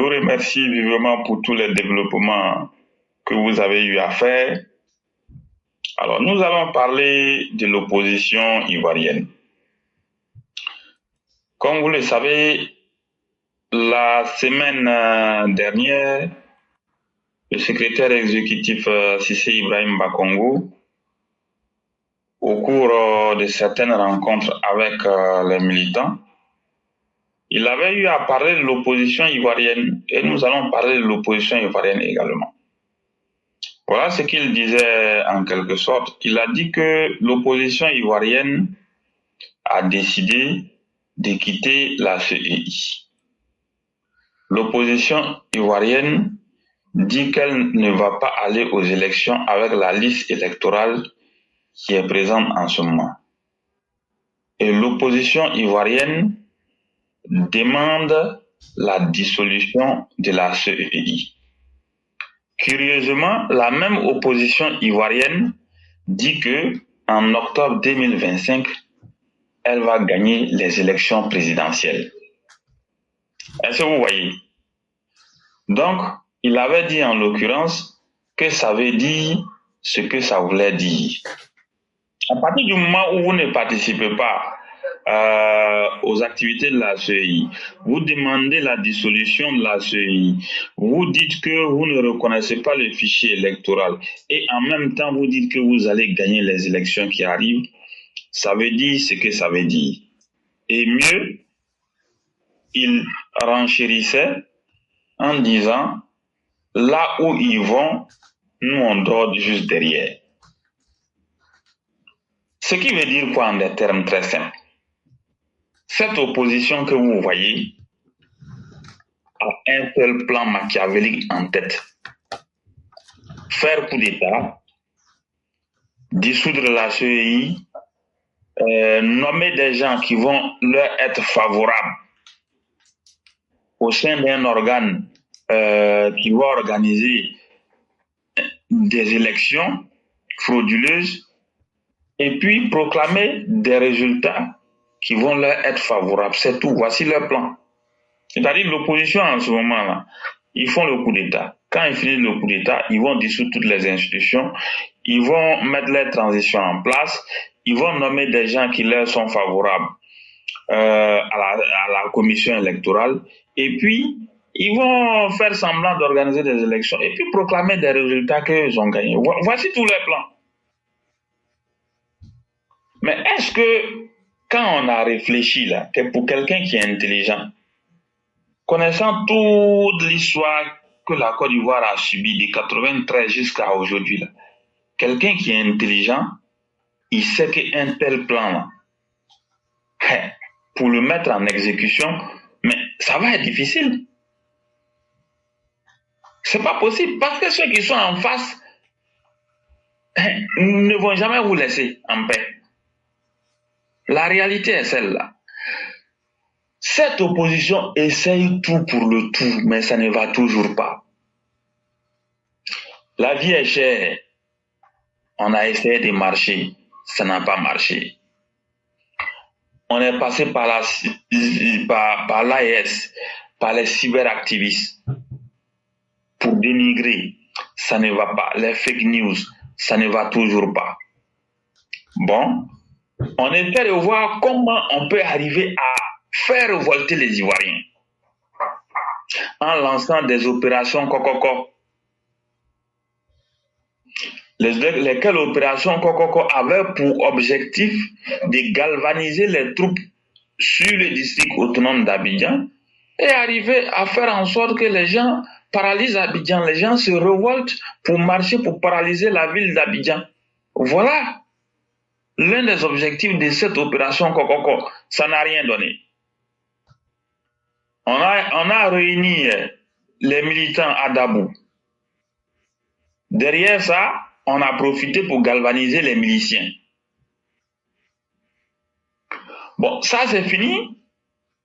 vous remercie vivement pour tous les développements que vous avez eu à faire. Alors, nous allons parler de l'opposition ivoirienne. Comme vous le savez, la semaine dernière, le secrétaire exécutif Cissé Ibrahim Bakongo, au cours de certaines rencontres avec les militants, il avait eu à parler de l'opposition ivoirienne et nous allons parler de l'opposition ivoirienne également. Voilà ce qu'il disait en quelque sorte. Il a dit que l'opposition ivoirienne a décidé de quitter la CEI. L'opposition ivoirienne dit qu'elle ne va pas aller aux élections avec la liste électorale qui est présente en ce moment. Et l'opposition ivoirienne demande la dissolution de la CEI. Curieusement, la même opposition ivoirienne dit que en octobre 2025, elle va gagner les élections présidentielles. Est-ce que vous voyez? Donc, il avait dit en l'occurrence que ça veut dire ce que ça voulait dire. À partir du moment où vous ne participez pas aux activités de la CEI, vous demandez la dissolution de la CEI, vous dites que vous ne reconnaissez pas le fichier électoral et en même temps vous dites que vous allez gagner les élections qui arrivent, ça veut dire ce que ça veut dire. Et mieux, il renchérissait en disant, là où ils vont, nous on dort juste derrière. Ce qui veut dire quoi en des termes très simples? Cette opposition que vous voyez a un seul plan machiavélique en tête. Faire coup d'État, dissoudre la CEI, nommer des gens qui vont leur être favorables au sein d'un organe qui va organiser des élections frauduleuses et puis proclamer des résultats qui vont leur être favorables. C'est tout. Voici leur plan. C'est-à-dire l'opposition en ce moment-là, ils font le coup d'État. Quand ils finissent le coup d'État, ils vont dissoudre toutes les institutions, ils vont mettre les transitions en place, ils vont nommer des gens qui leur sont favorables à la commission électorale, et puis ils vont faire semblant d'organiser des élections, et puis proclamer des résultats qu'ils ont gagnés. Voici tous les plans. Mais est-ce que quand on a réfléchi là, que pour quelqu'un qui est intelligent, connaissant toute l'histoire que la Côte d'Ivoire a subie de 93 jusqu'à aujourd'hui, là, quelqu'un qui est intelligent, il sait qu'un tel plan là, pour le mettre en exécution, mais ça va être difficile. C'est pas possible parce que ceux qui sont en face ne vont jamais vous laisser en paix. La réalité est celle-là. Cette opposition essaye tout pour le tout, mais ça ne va toujours pas. La vie est chère. On a essayé de marcher, ça n'a pas marché. On est passé par l'AES, par les cyberactivistes, pour dénigrer, ça ne va pas. Les fake news, ça ne va toujours pas. Bon, on essaie de voir comment on peut arriver à faire révolter les Ivoiriens en lançant des opérations Kokoko. Lesquelles opérations Kokoko avaient pour objectif de galvaniser les troupes sur le district autonome d'Abidjan et arriver à faire en sorte que les gens paralysent Abidjan. Les gens se révoltent pour marcher, pour paralyser la ville d'Abidjan. Voilà l'un des objectifs de cette opération Kokoko. Ça n'a rien donné. On a réuni les militants à Dabou. Derrière ça, on a profité pour galvaniser les miliciens. Bon, ça c'est fini.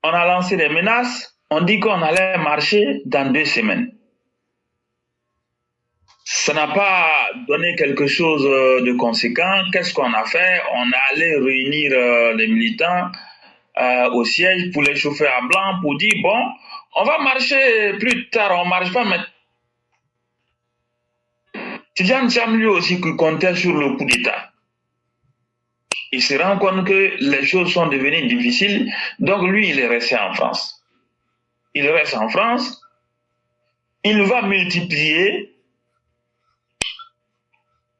On a lancé des menaces. On dit qu'on allait marcher dans 2 semaines. Ça n'a pas donné quelque chose de conséquent. Qu'est-ce qu'on a fait? On est allé réunir les militants au siège pour les chauffer à blanc, pour dire, bon, On va marcher plus tard, on ne marche pas maintenant. Tidjane Thiam lui aussi qui comptait sur le coup d'État. Il se rend compte que les choses sont devenues difficiles, donc lui, il est resté en France. Il reste en France, il va multiplier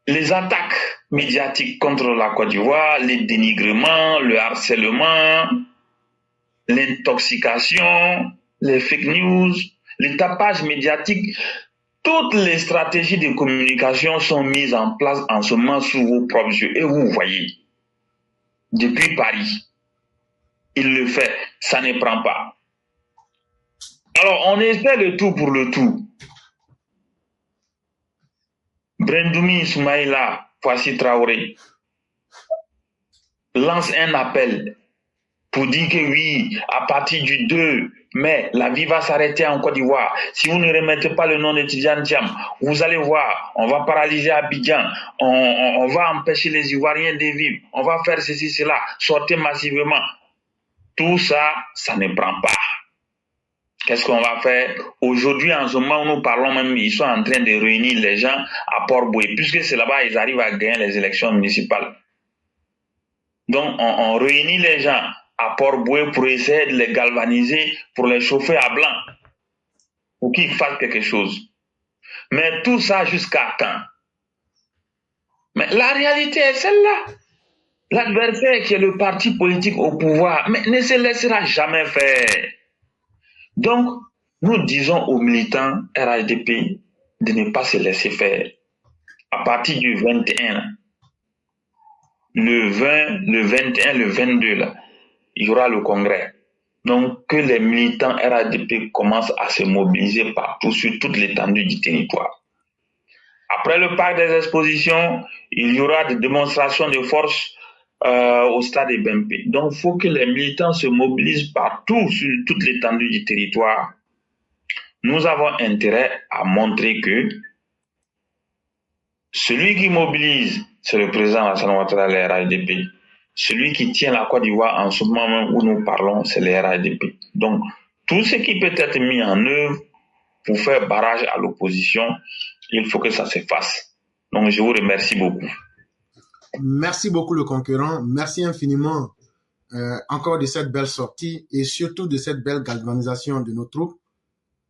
les attaques médiatiques contre la Côte d'Ivoire, les dénigrements, le harcèlement, l'intoxication, les fake news, les tapages médiatiques. Toutes les stratégies de communication sont mises en place en ce moment sous vos propres yeux. Et vous voyez, depuis Paris, il le fait, ça ne prend pas. Alors, on essaie le tout pour le tout. Brendoumi Ismaïla, Kwasi Traoré, lance un appel pour dire que oui, à partir du 2 mai, la vie va s'arrêter en Côte d'Ivoire. Si vous ne remettez pas le nom de Tidjane Thiam, vous allez voir, on va paralyser Abidjan, on va empêcher les Ivoiriens de vivre, on va faire ceci, cela, sortir massivement. Tout ça, ça ne prend pas. Qu'est-ce qu'on va faire? Aujourd'hui, en ce moment où nous parlons même, ils sont en train de réunir les gens à Port-Boué, puisque c'est là-bas qu'ils arrivent à gagner les élections municipales. Donc, on réunit les gens à Port-Boué pour essayer de les galvaniser, pour les chauffer à blanc, pour qu'ils fassent quelque chose. Mais tout ça jusqu'à quand? Mais la réalité est celle-là. L'adversaire qui est le parti politique au pouvoir, mais ne se laissera jamais faire. Donc, nous disons aux militants RHDP de ne pas se laisser faire. À partir du 21, le 20, le 21, le 22, là, il y aura le congrès. Donc, que les militants RHDP commencent à se mobiliser partout sur toute l'étendue du territoire. Après le parc des expositions, il y aura des démonstrations de force au stade de BMP. Donc, il faut que les militants se mobilisent partout sur toute l'étendue du territoire. Nous avons intérêt à montrer que celui qui mobilise, c'est le président Alassane Ouattara, le RHDP. Celui qui tient la Côte d'Ivoire en ce moment même où nous parlons, c'est le RHDP. Donc, tout ce qui peut être mis en œuvre pour faire barrage à l'opposition, il faut que ça se fasse. Donc, je vous remercie beaucoup. Merci beaucoup, le concurrent. Merci infiniment encore de cette belle sortie et surtout de cette belle galvanisation de nos troupes.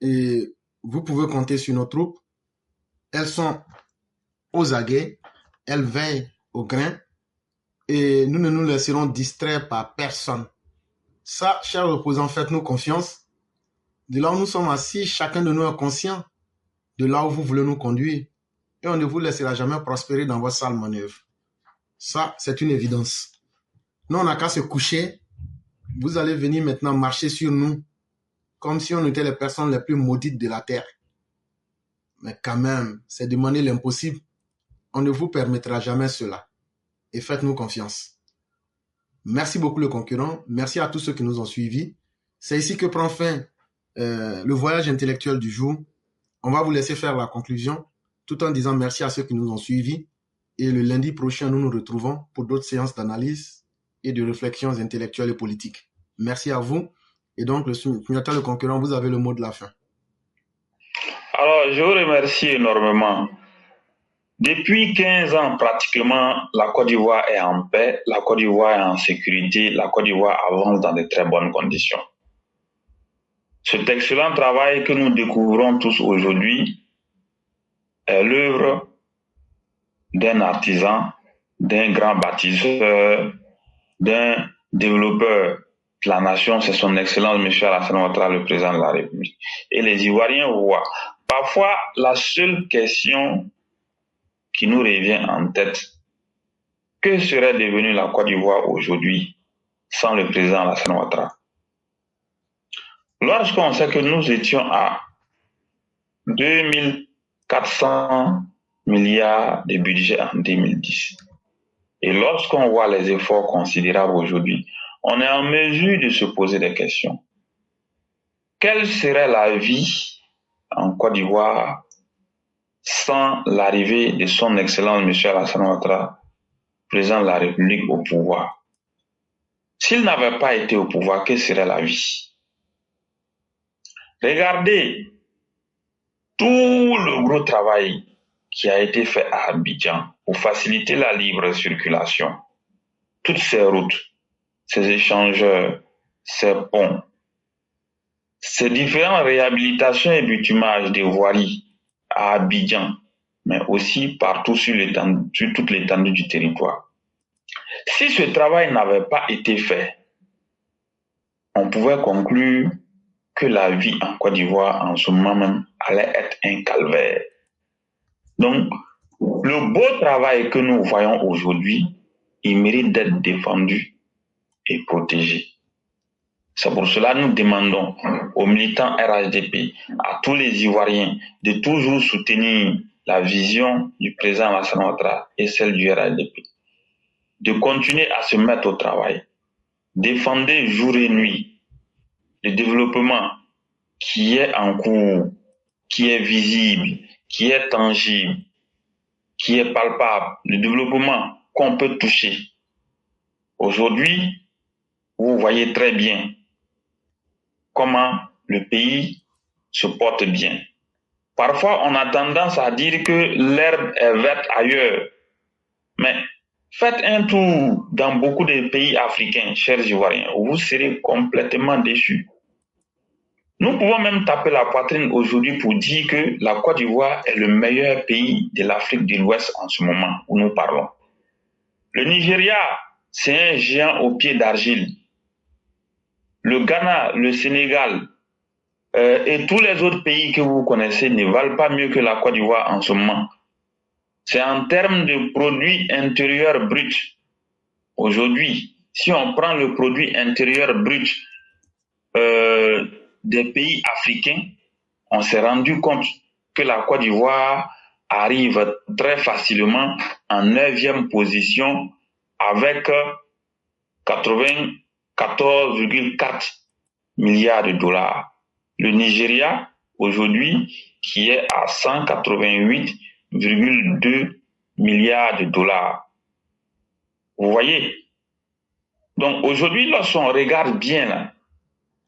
Et vous pouvez compter sur nos troupes. Elles sont aux aguets, elles veillent au grain et nous ne nous laisserons distraire par personne. Ça, chers opposants, faites-nous confiance. De là où nous sommes assis, chacun de nous est conscient de là où vous voulez nous conduire et on ne vous laissera jamais prospérer dans votre sale manœuvre. Ça, c'est une évidence. Nous, on n'a qu'à se coucher. Vous allez venir maintenant marcher sur nous comme si on était les personnes les plus maudites de la terre. Mais quand même, c'est demander l'impossible. On ne vous permettra jamais cela. Et faites-nous confiance. Merci beaucoup, le concurrent. Merci à tous ceux qui nous ont suivis. C'est ici que prend fin le voyage intellectuel du jour. On va vous laisser faire la conclusion tout en disant merci à ceux qui nous ont suivis. Et le lundi prochain, nous nous retrouvons pour d'autres séances d'analyse et de réflexions intellectuelles et politiques. Merci à vous. Et donc, le signataire, le concurrent, vous avez le mot de la fin. Alors, je vous remercie énormément. Depuis 15 ans, pratiquement, la Côte d'Ivoire est en paix, la Côte d'Ivoire est en sécurité, la Côte d'Ivoire avance dans de très bonnes conditions. Cet excellent travail que nous découvrons tous aujourd'hui est l'œuvre d'un artisan, d'un grand bâtisseur, d'un développeur de la nation, c'est son excellence, M. Alassane Ouattara, le président de la République. Et les Ivoiriens voient. Parfois, la seule question qui nous revient en tête, que serait devenue la Côte d'Ivoire aujourd'hui sans le président Alassane Ouattara? Lorsqu'on sait que nous étions à 2400 milliards de budget en 2010, et lorsqu'on voit les efforts considérables aujourd'hui, on est en mesure de se poser des questions. Quelle serait la vie en Côte d'Ivoire sans l'arrivée de son Excellence M. Alassane Ouattara, président de la République, au pouvoir? S'il n'avait pas été au pouvoir, quelle serait la vie? Regardez tout le gros travail qui a été fait à Abidjan pour faciliter la libre circulation. Toutes ces routes, ces échangeurs, ces ponts, ces différentes réhabilitations et bitumages des voiries à Abidjan, mais aussi partout sur toute l'étendue du territoire. Si ce travail n'avait pas été fait, on pouvait conclure que la vie en Côte d'Ivoire en ce moment même allait être un calvaire. Donc, le beau travail que nous voyons aujourd'hui, il mérite d'être défendu et protégé. C'est pour cela que nous demandons aux militants RHDP, à tous les Ivoiriens, de toujours soutenir la vision du président Alassane Ouattara et celle du RHDP, de continuer à se mettre au travail, défendez jour et nuit le développement qui est en cours, qui est visible, qui est tangible, qui est palpable, le développement qu'on peut toucher. Aujourd'hui, vous voyez très bien comment le pays se porte bien. Parfois, on a tendance à dire que l'herbe est verte ailleurs. Mais faites un tour dans beaucoup de pays africains, chers Ivoiriens, où vous serez complètement déçus. Nous pouvons même taper la poitrine aujourd'hui pour dire que la Côte d'Ivoire est le meilleur pays de l'Afrique de l'Ouest en ce moment où nous parlons. Le Nigeria, c'est un géant aux pieds d'argile. Le Ghana, le Sénégal et tous les autres pays que vous connaissez ne valent pas mieux que la Côte d'Ivoire en ce moment. C'est en termes de produit intérieur brut. Aujourd'hui, si on prend le produit intérieur brut des pays africains, on s'est rendu compte que la Côte d'Ivoire arrive très facilement en 9e position avec 94,4 milliards de dollars. Le Nigeria, aujourd'hui, qui est à 188,2 milliards de dollars. Vous voyez? Donc aujourd'hui, lorsqu'on regarde bien là,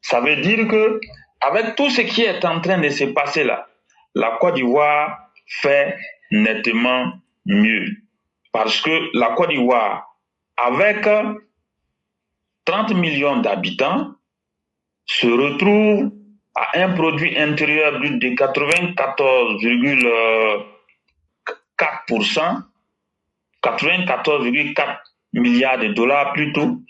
ça veut dire que avec tout ce qui est en train de se passer là, la Côte d'Ivoire fait nettement mieux. Parce que la Côte d'Ivoire, avec 30 millions d'habitants, se retrouve à un produit intérieur brut de 94,4%, 94,4 milliards de dollars plutôt,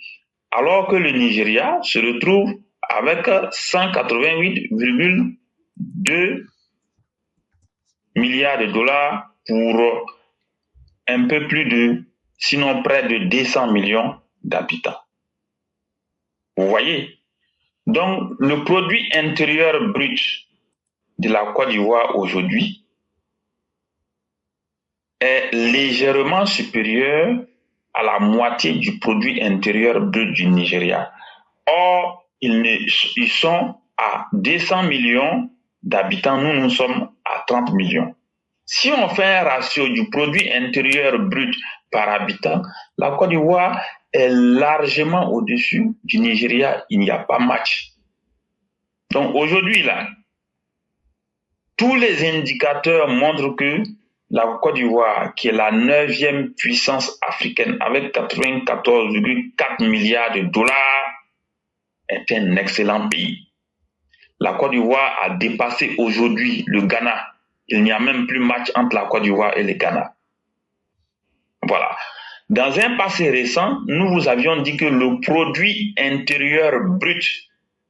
alors que le Nigeria se retrouve avec 188,2 milliards de dollars pour un peu plus de, sinon près de 200 millions d'habitants. Vous voyez? Donc, le produit intérieur brut de la Côte d'Ivoire aujourd'hui est légèrement supérieur à la moitié du produit intérieur brut du Nigeria. Or, ils sont à 200 millions d'habitants, nous sommes à 30 millions. Si on fait un ratio du produit intérieur brut par habitant, la Côte d'Ivoire est largement au-dessus du Nigeria. Il n'y a pas match. Donc aujourd'hui, là, tous les indicateurs montrent que la Côte d'Ivoire, qui est la 9e puissance africaine avec 94,4 milliards de dollars, est un excellent pays. La Côte d'Ivoire a dépassé aujourd'hui le Ghana. Il n'y a même plus match entre la Côte d'Ivoire et le Ghana. Voilà. Dans un passé récent, nous vous avions dit que le produit intérieur brut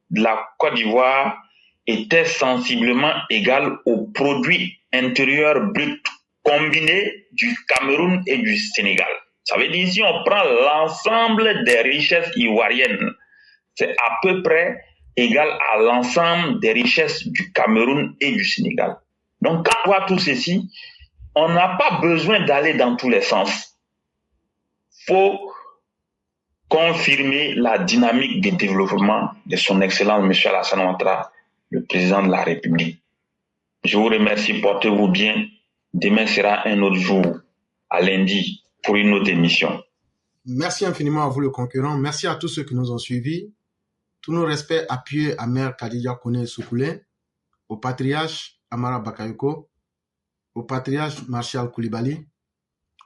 de la Côte d'Ivoire était sensiblement égal au produit intérieur brut combiné du Cameroun et du Sénégal. Ça veut dire si on prend l'ensemble des richesses ivoiriennes, c'est à peu près égal à l'ensemble des richesses du Cameroun et du Sénégal. Donc, quand on voit tout ceci, on n'a pas besoin d'aller dans tous les sens. Il faut confirmer la dynamique de développement de son Excellence M. Alassane Ouattara, le président de la République. Je vous remercie, portez-vous bien. Demain sera un autre jour, à lundi, pour une autre émission. Merci infiniment à vous, le concurrent. Merci à tous ceux qui nous ont suivis. Tous nos respects appuyés à Mère Khadija Koné Soukoulé. au patriarche Amara Bakayoko, au patriarche Martial Koulibaly,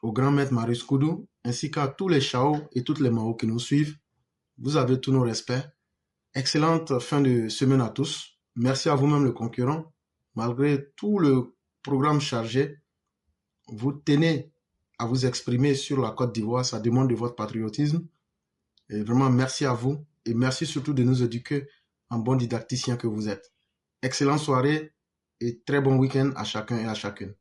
au grand maître Marius Koudou, ainsi qu'à tous les Chao et toutes les Mao qui nous suivent. Vous avez tous nos respects. Excellente fin de semaine à tous. Merci à vous-même le concurrent. Malgré tout le programme chargé, vous tenez à vous exprimer sur la Côte d'Ivoire. Ça demande de votre patriotisme. Et vraiment, merci à vous. Et merci surtout de nous éduquer en bon didacticien que vous êtes. Excellente soirée et très bon week-end à chacun et à chacune.